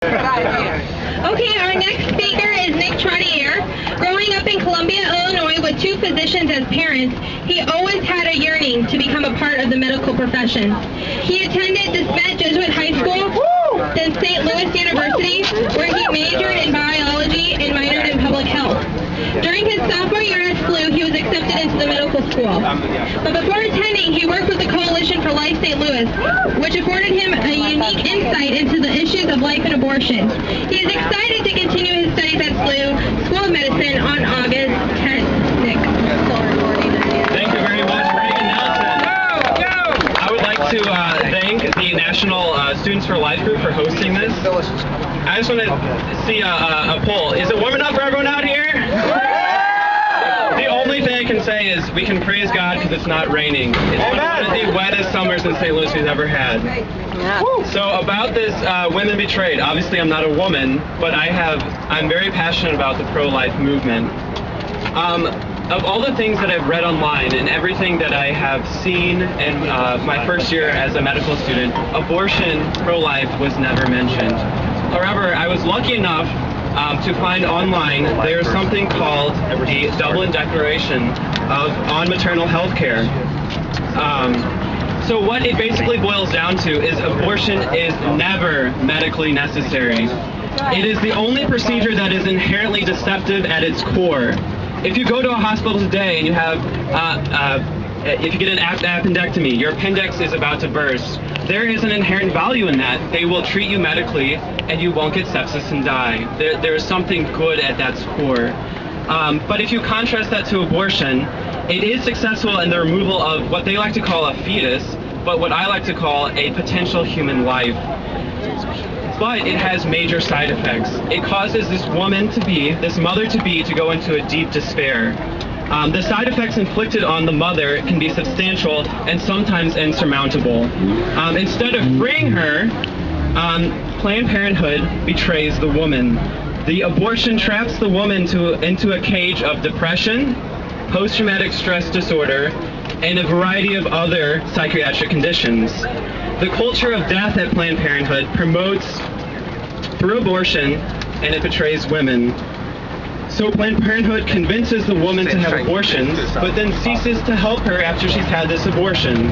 Okay, our next speaker is Nick Trottier. Growing up in Columbia, Illinois with two physicians as parents, he always had a yearning to become a part of the medical profession. He attended DeSmet Jesuit High School, then St. Louis University, where he majored in biology and minored in public health. During his sophomore year at SLU, he was accepted into the medical school. But before attending, he worked with the Coalition for Life St. Louis, which afforded him a unique insight into the issues of life and abortion. He is excited to continue his studies at SLU School of Medicine on August 10th. Nick. Thank you very much, Reagan Nelson. I would like to thank the National Students for Life group for hosting this. I just want to see a poll. Is it warm enough for everyone out here? The only thing I can say is we can praise God because it's not raining. It's one of the wettest summers in St. Louis we've ever had. So about this women betrayed. Obviously I'm not a woman, but I'm very passionate about the pro-life movement. Of all the things that I've read online and everything that I have seen in my first year as a medical student, abortion, pro-life was never mentioned. However, I was lucky enough to find online there's something called the Dublin Declaration on maternal health care. So what it basically boils down to is abortion is never medically necessary. It is the only procedure that is inherently deceptive at its core. If you go to a hospital today and you have, if you get an appendectomy, your appendix is about to burst, there is an inherent value in that. They will treat you medically and you won't get sepsis and die. There is something good at that core. But if you contrast that to abortion, it is successful in the removal of what they like to call a fetus, but what I like to call a potential human life. But it has major side effects. It causes this mother-to-be, to go into a deep despair. The side effects inflicted on the mother can be substantial and sometimes insurmountable. Instead of freeing her, Planned Parenthood betrays the woman. The abortion traps the woman into a cage of depression, post-traumatic stress disorder, and a variety of other psychiatric conditions. The culture of death at Planned Parenthood promotes through abortion, and it betrays women. So Planned Parenthood convinces the woman to have abortions, but then ceases to help her after she's had this abortion.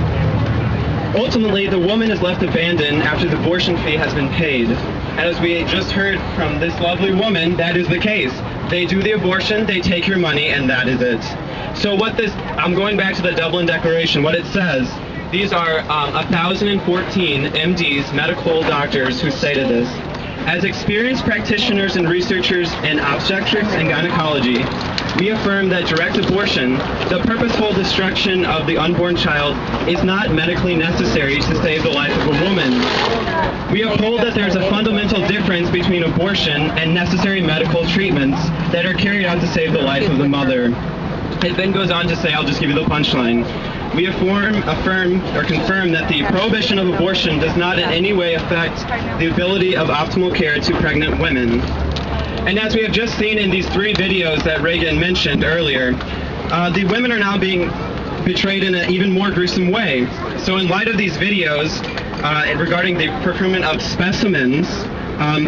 Ultimately, the woman is left abandoned after the abortion fee has been paid. And as we just heard from this lovely woman, that is the case. They do the abortion, they take your money, and that is it. So I'm going back to the Dublin Declaration, what it says, these are 1,014 MDs, medical doctors, who stated this. As experienced practitioners and researchers in obstetrics and gynecology, we affirm that direct abortion, the purposeful destruction of the unborn child, is not medically necessary to save the life of a woman. We uphold that there is a fundamental difference between abortion and necessary medical treatments that are carried out to save the life of the mother. It then goes on to say, I'll just give you the punchline. We confirm that the prohibition of abortion does not in any way affect the ability of optimal care to pregnant women. And as we have just seen in these 3 videos that Reagan mentioned earlier, the women are now being betrayed in an even more gruesome way. So in light of these videos regarding the procurement of specimens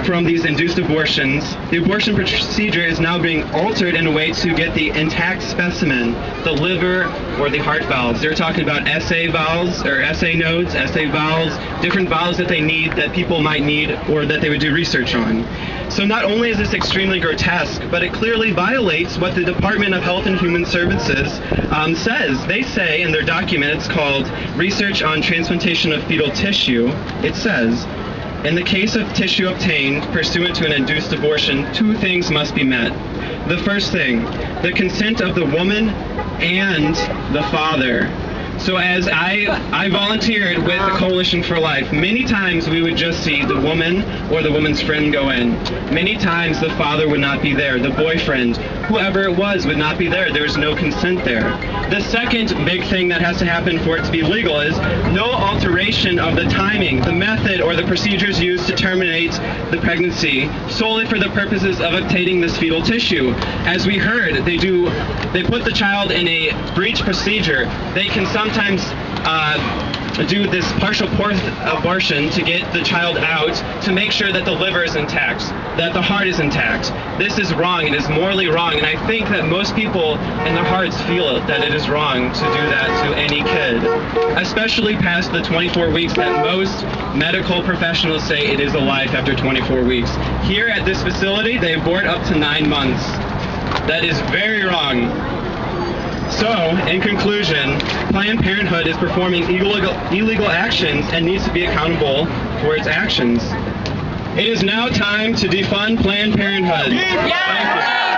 from these induced abortions, the abortion procedure is now being altered in a way to get the intact specimen, the liver or the heart valves. They're talking about SA valves or SA nodes, SA valves, different valves that they need, that people might need, or that they would do research on. So not only is this extremely grotesque, but it clearly violates what the Department of Health and Human Services says. They say in their document, it's called Research on Transplantation of Fetal Tissue, it says, in the case of tissue obtained pursuant to an induced abortion, 2 things must be met. The first thing, the consent of the woman and the father. So as I volunteered with the Coalition for Life, many times we would just see the woman or the woman's friend go in. Many times the father would not be there, the boyfriend, whoever it was would not be there. There's no consent there. The second big thing that has to happen for it to be legal is no alteration of the timing, the method, or the procedures used to terminate the pregnancy solely for the purposes of obtaining this fetal tissue. As we heard, they put the child in a breech procedure. They can sometimes do this partial abortion to get the child out to make sure that the liver is intact, that the heart is intact. This is wrong. It is morally wrong, and I think that most people in their hearts feel that it is wrong to do that to any kid, especially past the 24 weeks that most medical professionals say it is a life after 24 weeks. Here at this facility, they abort up to 9 months. That is very wrong. So, in conclusion, Planned Parenthood is performing illegal actions and needs to be accountable for its actions. It is now time to defund Planned Parenthood. Thank you.